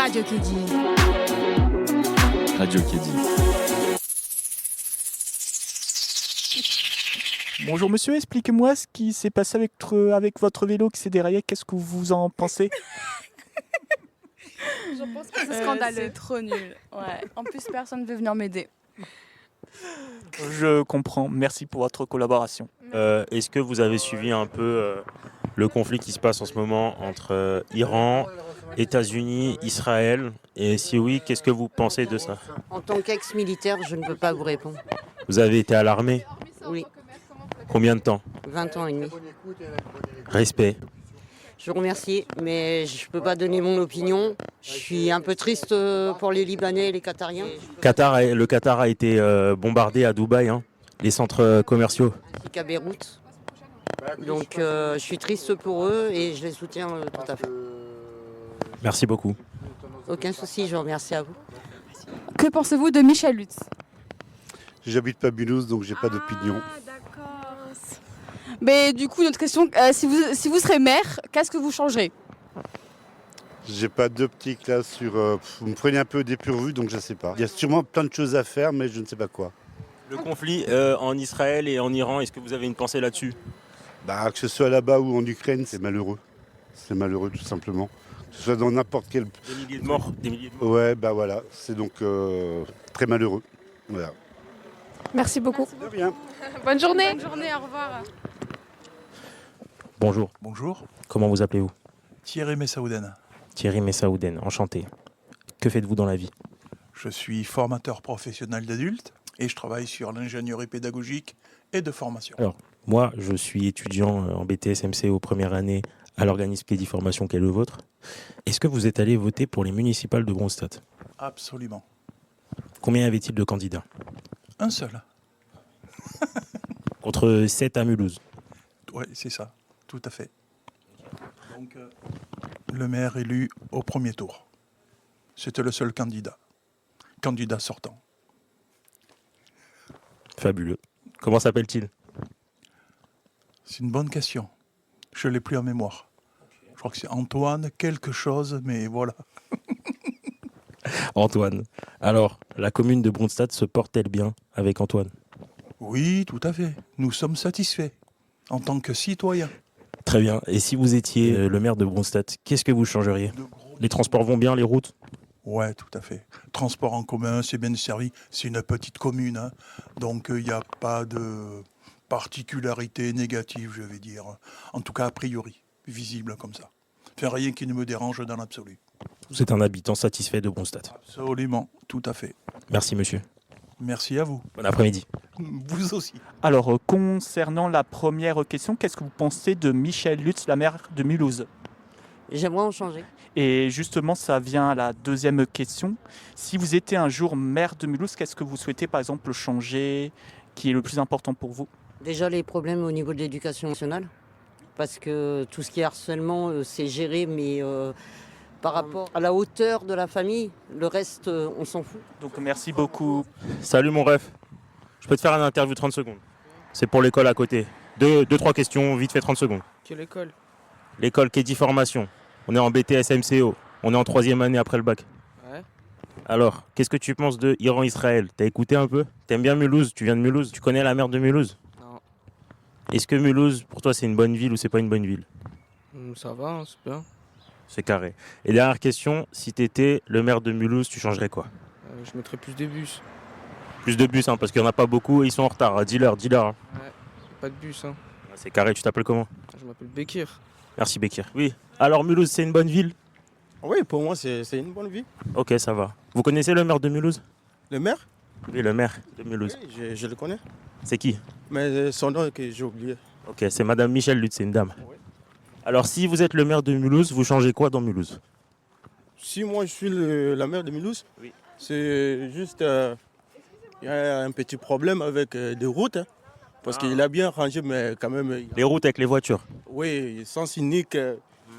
Radio Kédi. Radio Kédi. Bonjour monsieur, expliquez-moi ce qui s'est passé avec votre vélo qui s'est déraillé. Qu'est-ce que vous en pensez? Je pense que c'est scandaleux. C'est trop nul. Ouais. En plus, personne ne veut venir m'aider. Je comprends. Merci pour votre collaboration. Est-ce que vous avez suivi un peu le conflit qui se passe en ce moment entre Iran, États-Unis, Israël? Et si oui, qu'est-ce que vous pensez de ça? En tant qu'ex-militaire, je ne peux pas vous répondre. Vous avez été à l'armée? Oui, Combien de temps? 20 ans et demi. Respect. Je vous remercie, mais je ne peux pas donner mon opinion. Je suis un peu triste pour les Libanais et les Qatariens. Le Qatar a été bombardé à Dubaï, hein, les centres commerciaux. Ainsi qu'à Beyrouth. Donc je suis triste pour eux et je les soutiens tout à fait. Merci beaucoup. Aucun souci, je vous remercie à vous. Que pensez-vous de Michel Lutz? J'habite pas Mulhouse, donc j'ai pas d'opinion. D'accord. Mais du coup, notre question, si vous serez maire, qu'est-ce que vous changerez? J'ai pas d'optique là sur. Vous me prenez un peu dépourvu, donc je sais pas. Il y a sûrement plein de choses à faire, mais je ne sais pas quoi. Le conflit en Israël et en Iran, est-ce que vous avez une pensée là-dessus? Que ce soit là-bas ou en Ukraine, c'est malheureux. C'est malheureux tout simplement. Que ce soit dans n'importe quel. Des milliers de morts. Ouais, voilà. C'est donc très malheureux. Voilà. Merci beaucoup. De rien. Bonne journée. Bonne journée, au revoir. Bonjour. Bonjour, Comment vous appelez-vous? Thierry Messaouden. Thierry Messaouden, enchanté. Que faites-vous dans la vie? Je suis formateur professionnel d'adultes et je travaille sur l'ingénierie pédagogique et de formation. Alors, moi, je suis étudiant en BTS MCO première année à l'organisme Kédi Formation qui est le vôtre. Est-ce que vous êtes allé voter pour les municipales de Kronstadt? Absolument. Combien y avait-il de candidats? Un seul. Contre 7 à Mulhouse. Oui, c'est ça, tout à fait. Donc, le maire élu au premier tour. C'était le seul candidat sortant. Fabuleux. Comment s'appelle-t-il? C'est une bonne question. Je ne l'ai plus en mémoire. Je crois que c'est Antoine quelque chose, mais voilà. Antoine. Alors, la commune de Kronstadt se porte-t-elle bien avec Antoine? Oui, tout à fait. Nous sommes satisfaits en tant que citoyens. Très bien. Et si vous étiez le maire de Kronstadt, qu'est-ce que vous changeriez? Les transports vont bien, les routes? Ouais, tout à fait. Transport en commun, c'est bien desservi. C'est une petite commune, hein. Donc il n'y a pas de particularité négative, je vais dire. En tout cas, a priori, visible comme ça. Enfin, rien qui ne me dérange dans l'absolu. Vous êtes un habitant satisfait de Kronstadt? Absolument, tout à fait. Merci monsieur. Merci à vous. Bon après-midi. Vous aussi. Alors, concernant la première question, qu'est-ce que vous pensez de Michel Lutz, la maire de Mulhouse? J'aimerais en changer. Et justement, ça vient à la deuxième question. Si vous étiez un jour maire de Mulhouse, qu'est-ce que vous souhaitez par exemple changer, qui est le plus important pour vous? Déjà les problèmes au niveau de l'éducation nationale, parce que tout ce qui est harcèlement, c'est géré, mais par rapport à la hauteur de la famille, le reste, on s'en fout. Donc merci beaucoup. Salut mon ref. Je peux te faire une interview 30 secondes. C'est pour l'école à côté. Deux, trois questions, vite fait 30 secondes. Quelle école? L'école Kédi Formation. On est en BTS MCO. On est en 3e année après le bac. Ouais. Alors, qu'est-ce que tu penses de Iran-Israël? T'as écouté un peu? T'aimes bien Mulhouse? Tu viens de Mulhouse? Tu connais la maire de Mulhouse? Non. Est-ce que Mulhouse, pour toi, c'est une bonne ville ou c'est pas une bonne ville? Ça va, hein, c'est bien. C'est carré. Et dernière question, si t'étais le maire de Mulhouse, tu changerais quoi? Je mettrais plus de bus. Plus de bus, hein, parce qu'il n'y en a pas beaucoup et ils sont en retard. Dis-leur. Hein. Ouais, pas de bus. Hein. C'est carré, tu t'appelles comment? Je m'appelle Bekir. Merci Bekir. Oui. Alors Mulhouse, c'est une bonne ville? Oui, pour moi, c'est une bonne ville. Ok, ça va. Vous connaissez le maire de Mulhouse? Le maire? Oui, le maire de Mulhouse. Oui, je le connais. C'est qui? Mais son nom que j'ai oublié. Ok, c'est Madame Michel Lutz, c'est une dame. Oui. Alors si vous êtes le maire de Mulhouse, vous changez quoi dans Mulhouse? Si moi je suis la maire de Mulhouse, oui. C'est juste... Il y a un petit problème avec des routes. Hein, parce qu'il a bien rangé, mais quand même... Les routes avec les voitures? Oui, sens unique.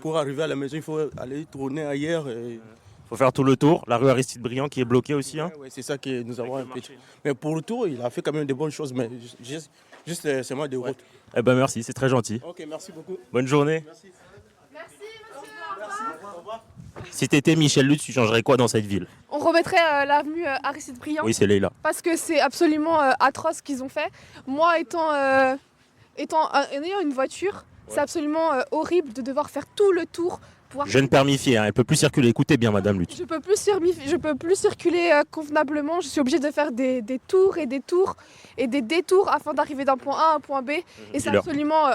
Pour arriver à la maison, il faut aller tourner ailleurs. Il faut faire tout le tour. La rue Aristide Briand qui est bloquée aussi. Hein. Oui, c'est ça que nous avons un petit... Mais pour le tour, il a fait quand même de bonnes choses. Mais juste seulement des routes. Eh ben merci, c'est très gentil. Ok, merci beaucoup. Bonne journée. Merci. Merci, monsieur. Au revoir. Si t'étais Michel Lutz, tu changerais quoi dans cette ville? On remettrait l'avenue Aristide Briand Oui, c'est Leïla. parce que c'est absolument atroce ce qu'ils ont fait. Moi, ayant une voiture, c'est absolument horrible de devoir faire tout le tour. Jeune permifié, hein, elle peut plus circuler. Écoutez bien, Madame Lutz. Je peux plus circuler convenablement. Je suis obligée de faire des tours et des tours et des détours afin d'arriver d'un point A à un point B. Et c'est absolument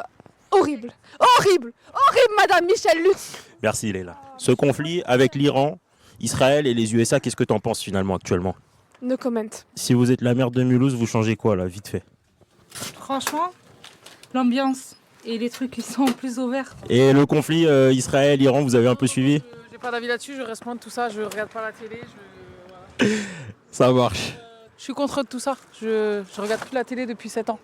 horrible. Horrible. Horrible, Madame Michel Lutz. Merci Leïla. Ce conflit avec l'Iran, Israël et les USA, qu'est-ce que t'en penses finalement actuellement? No comment. Si vous êtes la maire de Mulhouse, vous changez quoi là, vite fait? Franchement, l'ambiance et les trucs qui sont plus ouverts. Et le conflit Israël-Iran, vous avez un peu suivi? J'ai pas d'avis là-dessus, je reste loin de tout ça, je regarde pas la télé. Ça marche. Je suis contre tout ça, je regarde plus la télé depuis 7 ans.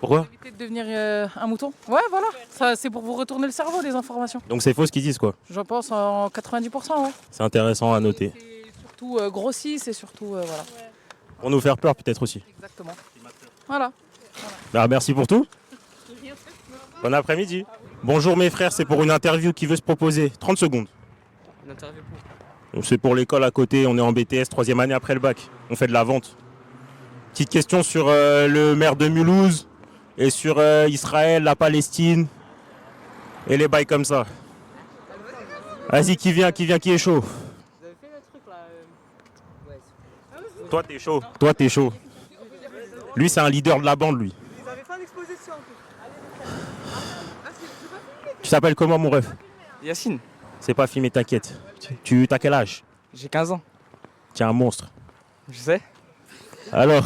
Pourquoi? Éviter de devenir un mouton. Ouais, voilà, ça, c'est pour vous retourner le cerveau, les informations. Donc c'est faux ce qu'ils disent quoi? Je pense en 90%, ouais. C'est intéressant à noter. C'est surtout grossi, c'est surtout, voilà. Pour nous faire peur peut-être aussi. Exactement. Voilà. Bah, merci pour tout. Bon après-midi. Bonjour mes frères, c'est pour une interview qui veut se proposer. 30 secondes. Une interview pour. Donc, c'est pour l'école à côté, on est en BTS, 3e année après le bac. On fait de la vente. Petite question sur le maire de Mulhouse et sur Israël, la Palestine et les bails comme ça. Vas-y, qui vient, qui est chaud? Toi t'es chaud, toi t'es chaud. Lui c'est un leader de la bande lui. Tu t'appelles comment mon ref? Yacine, C'est pas filmé, t'inquiète. T'as quel âge? j'ai 15 ans. T'es un monstre. Je sais. Alors,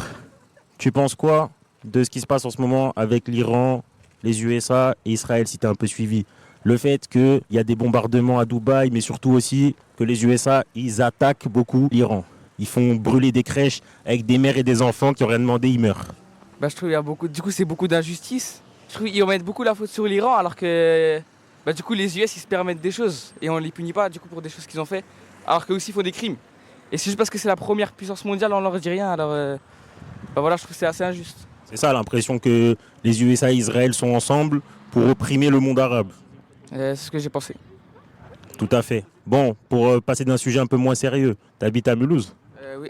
tu penses quoi de ce qui se passe en ce moment avec l'Iran, les USA et Israël, si t'as un peu suivi? Le fait qu'il y a des bombardements à Dubaï, mais surtout aussi que les USA, ils attaquent beaucoup l'Iran. Ils font brûler des crèches avec des mères et des enfants qui ont rien demandé, ils meurent. Bah, je trouve qu'il y a beaucoup. Du coup, c'est beaucoup d'injustice. Je trouve qu'ils remettent beaucoup la faute sur l'Iran, alors que. Bah, du coup, les US, ils se permettent des choses et on les punit pas du coup pour des choses qu'ils ont fait, alors qu'eux aussi ils font des crimes. Et c'est juste parce que c'est la première puissance mondiale, on leur dit rien. Alors, bah voilà, je trouve que c'est assez injuste. C'est ça l'impression que les USA et Israël sont ensemble pour opprimer le monde arabe. C'est ce que j'ai pensé. Tout à fait. Bon, pour passer d'un sujet un peu moins sérieux, t'habites à Mulhouse? Oui.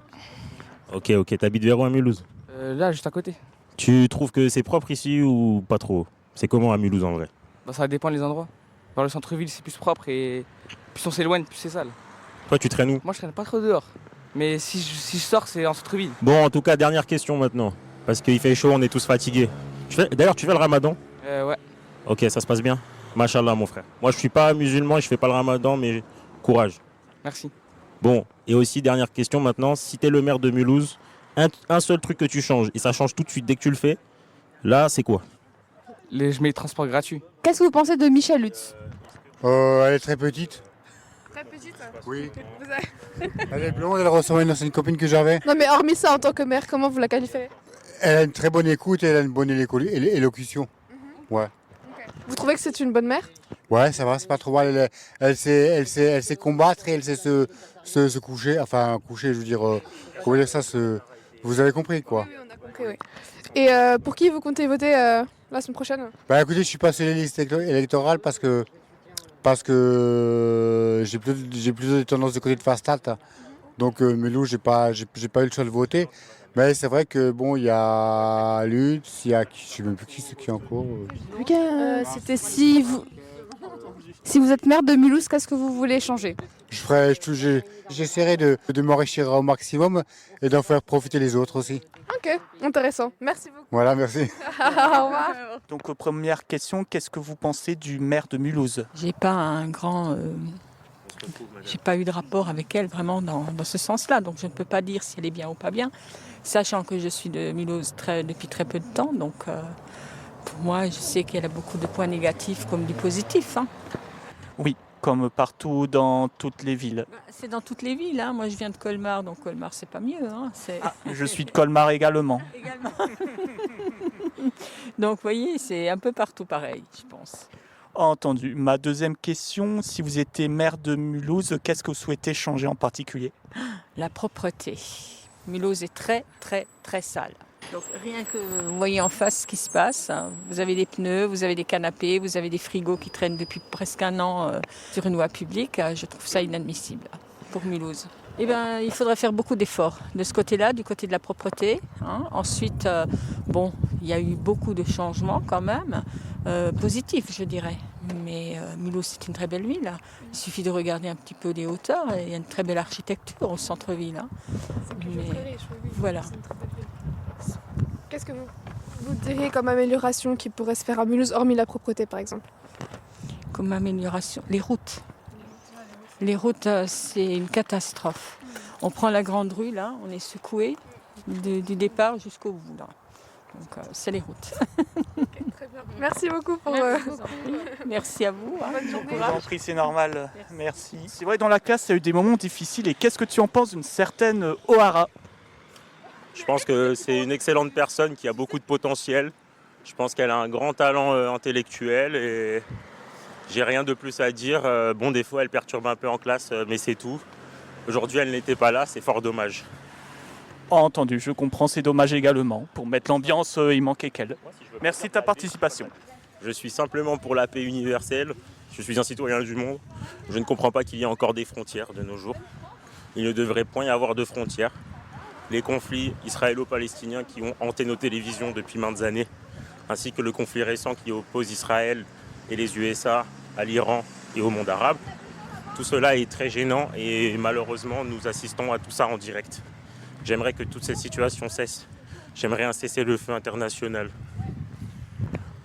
Ok, t'habites vers où à Mulhouse? Là, juste à côté. Tu trouves que c'est propre ici ou pas trop? C'est comment à Mulhouse en vrai? Bah, ça dépend des endroits. Dans le centre-ville, c'est plus propre et plus on s'éloigne, plus c'est sale. Toi, tu traînes où? Moi, je traîne pas trop dehors. Mais si je sors, c'est en centre-ville. Bon, en tout cas, dernière question maintenant. Parce qu'il fait chaud, on est tous fatigués. D'ailleurs, tu fais le ramadan? Ouais. Ok, ça se passe bien? Machallah, mon frère. Moi, je suis pas musulman et je fais pas le ramadan, mais courage. Merci. Bon, et aussi, dernière question maintenant. Si tu es le maire de Mulhouse, un seul truc que tu changes, et ça change tout de suite dès que tu le fais, là, c'est quoi? Je mets les transports gratuits. Qu'est-ce que vous pensez de Michel Lutz? Elle est très petite. Très petite. Oui. Elle est blonde, elle ressemble à une ancienne copine que j'avais. Non mais hormis ça, en tant que maire, comment vous la qualifiez? Elle a une très bonne écoute et elle a une bonne élocution. Ouais. Vous trouvez que c'est une bonne mère? Ouais, ça va, c'est pas trop mal. Elle sait combattre et elle sait se coucher. Enfin, coucher, je veux dire, comment dire ça, vous avez compris quoi. Oui, on a compris, oui. Et pour qui vous comptez voter la semaine prochaine? Bah écoutez, je suis pas sur les listes électorales parce que j'ai plutôt des tendances de côté de Fastat. Donc Mulhouse, j'ai pas eu le choix de voter. Mais c'est vrai que bon, il y a Lutz, il y a je sais même plus qui c'est qui est encore. C'était si vous êtes maire de Mulhouse, qu'est-ce que vous voulez changer? J'essaierai de m'enrichir au maximum et d'en faire profiter les autres aussi. Ok, intéressant. Merci beaucoup. Voilà, merci. Au revoir. Donc, première question, qu'est-ce que vous pensez du maire de Mulhouse? J'ai pas j'ai pas eu de rapport avec elle vraiment dans ce sens-là, donc je ne peux pas dire si elle est bien ou pas bien, sachant que je suis de Mulhouse depuis très peu de temps, donc pour moi, je sais qu'elle a beaucoup de points négatifs comme du positif. Hein. Oui, comme partout dans toutes les villes. C'est dans toutes les villes. Hein. Moi, je viens de Colmar, donc Colmar, c'est pas mieux. Hein. Je suis de Colmar également. Donc, vous voyez, c'est un peu partout pareil, je pense. Entendu. Ma deuxième question, si vous étiez maire de Mulhouse, qu'est-ce que vous souhaitez changer en particulier? La propreté. Mulhouse est très, très, très sale. Donc rien que vous voyez en face ce qui se passe, hein. Vous avez des pneus, vous avez des canapés, vous avez des frigos qui traînent depuis presque un an sur une voie publique. Je trouve ça inadmissible pour Mulhouse. Eh bien, il faudrait faire beaucoup d'efforts de ce côté-là, du côté de la propreté. Hein. Ensuite, il y a eu beaucoup de changements quand même, positifs je dirais. Mais Mulhouse, c'est une très belle ville. Il suffit de regarder un petit peu les hauteurs. Il y a une très belle architecture au centre-ville. Hein. Voilà. Qu'est-ce que vous diriez comme amélioration qui pourrait se faire à Mulhouse, hormis la propreté par exemple? Comme amélioration, les routes. Les routes, c'est une catastrophe. On prend la grande rue, là, on est secoué du départ jusqu'au bout. Là. Donc, c'est les routes. Okay, très bien. Merci beaucoup pour... Merci à vous. Hein. Bonne journée. Je vous en prie, c'est normal. Merci. C'est vrai, dans la classe, il y a eu des moments difficiles. Et qu'est-ce que tu en penses d'une certaine O'Hara? Je pense que c'est une excellente personne qui a beaucoup de potentiel. Je pense qu'elle a un grand talent intellectuel et j'ai rien de plus à dire. Bon, des fois, elle perturbe un peu en classe, mais c'est tout. Aujourd'hui, elle n'était pas là, c'est fort dommage. Entendu, je comprends, c'est dommage également. Pour mettre l'ambiance, il manquait qu'elle. Merci de ta participation. Je suis simplement pour la paix universelle. Je suis un citoyen du monde. Je ne comprends pas qu'il y ait encore des frontières de nos jours. Il ne devrait point y avoir de frontières. Les conflits israélo-palestiniens qui ont hanté nos télévisions depuis maintes années, ainsi que le conflit récent qui oppose Israël et les USA à l'Iran et au monde arabe. Tout cela est très gênant et malheureusement nous assistons à tout ça en direct. J'aimerais que toute cette situation cesse. J'aimerais un cessez-le-feu international.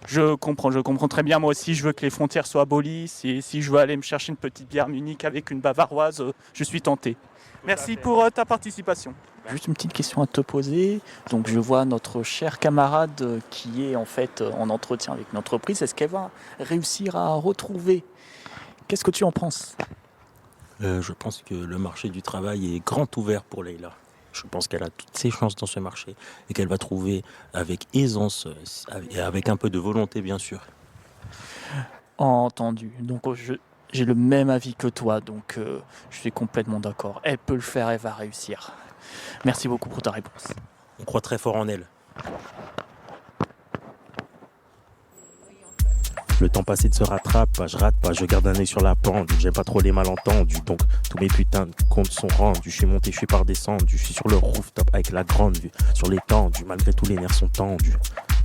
Je comprends très bien. Moi aussi, je veux que les frontières soient abolies. Si je veux aller me chercher une petite bière Munich avec une bavaroise, je suis tenté. Merci pour ta participation. Juste une petite question à te poser. Donc je vois notre chère camarade qui est en fait en entretien avec une entreprise. Est-ce qu'elle va réussir à retrouver? Qu'est-ce que tu en penses? Je pense que le marché du travail est grand ouvert pour Leïla. Je pense qu'elle a toutes ses chances dans ce marché et qu'elle va trouver avec aisance et avec un peu de volonté bien sûr. Entendu. Donc j'ai le même avis que toi, donc je suis complètement d'accord. Elle peut le faire, elle va réussir. Merci beaucoup pour ta réponse. On croit très fort en elle. Le temps passé ne se rattrape pas, je rate pas, je garde un œil sur la pente. J'aime pas trop les malentendus, donc tous mes putains de comptes sont rendus. Je suis monté, je suis par descendu, je suis sur le rooftop avec la grande vue. Sur l'étendue, malgré tout les nerfs sont tendus.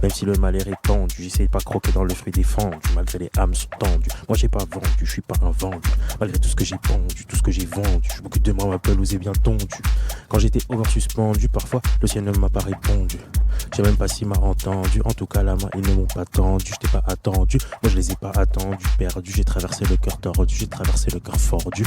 Même si le mal est répandu, j'essaye de pas croquer dans le fruit défendu. Malgré les âmes sont tendues, moi j'ai pas vendu, je suis pas un vendu. Malgré tout ce que j'ai pendu, tout ce que j'ai vendu, beaucoup de moi ma pelouse est bien tondue. Quand j'étais over suspendu, parfois le ciel ne m'a pas répondu. Je sais même pas s'il m'a entendu, en tout cas la main ils ne m'ont pas tendu. Je t'ai pas attendu, moi je les ai pas attendus. Perdu, j'ai traversé le cœur tordu, j'ai traversé le cœur fordu.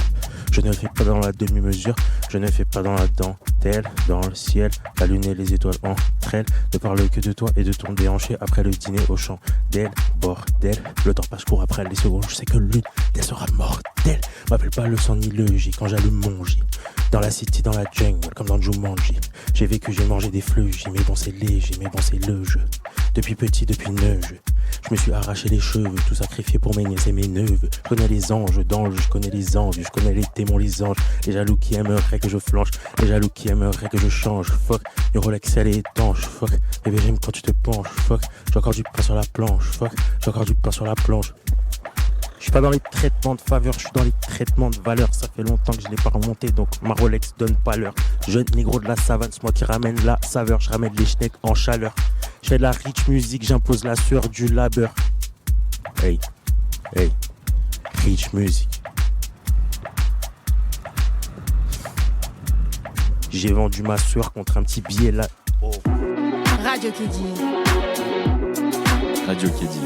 Je ne fais pas dans la demi-mesure, je ne fais pas dans la dentelle. Dans le ciel, la lune et les étoiles entre elles ne parlent que de toi et de ton déhanché. Après le dîner au champ d'elle, bordel. Le temps passe, je cours après les secondes, je sais que l'une d'elles sera mortelle. M'appelle pas le sang ni le J quand j'allume mon J. Dans la city, dans la jungle, comme dans Jumanji. J'ai vécu, j'ai mangé des fleugies, mais bon c'est léger, mais bon c'est le jeu. Depuis petit, depuis neuf, je me suis arraché les cheveux, tout sacrifié pour mes nièces et mes neveux. Je connais les anges d'anges, je connais les anges, je connais les démons, les anges. Les jaloux qui aimeraient que je flanche, les jaloux qui aimeraient que je change. Fuck, une Rolex elle est étanche. Fuck, bébé j'aime quand tu te penches. Fuck, j'ai encore du pain sur la planche. Fuck, j'ai encore du pain sur la planche. Je suis pas dans les traitements de faveur, je suis dans les traitements de valeur. Ça fait longtemps que je l'ai pas remonté, donc ma Rolex donne pas l'heure. Jeune négro de la savane, c'est moi qui ramène la saveur. Je ramène les schnecks en chaleur. Je fais de la rich music, j'impose la sueur du labeur. Hey, hey, rich music. J'ai vendu ma sueur contre un petit billet là. Oh. Radio Kédi. Radio Kédi.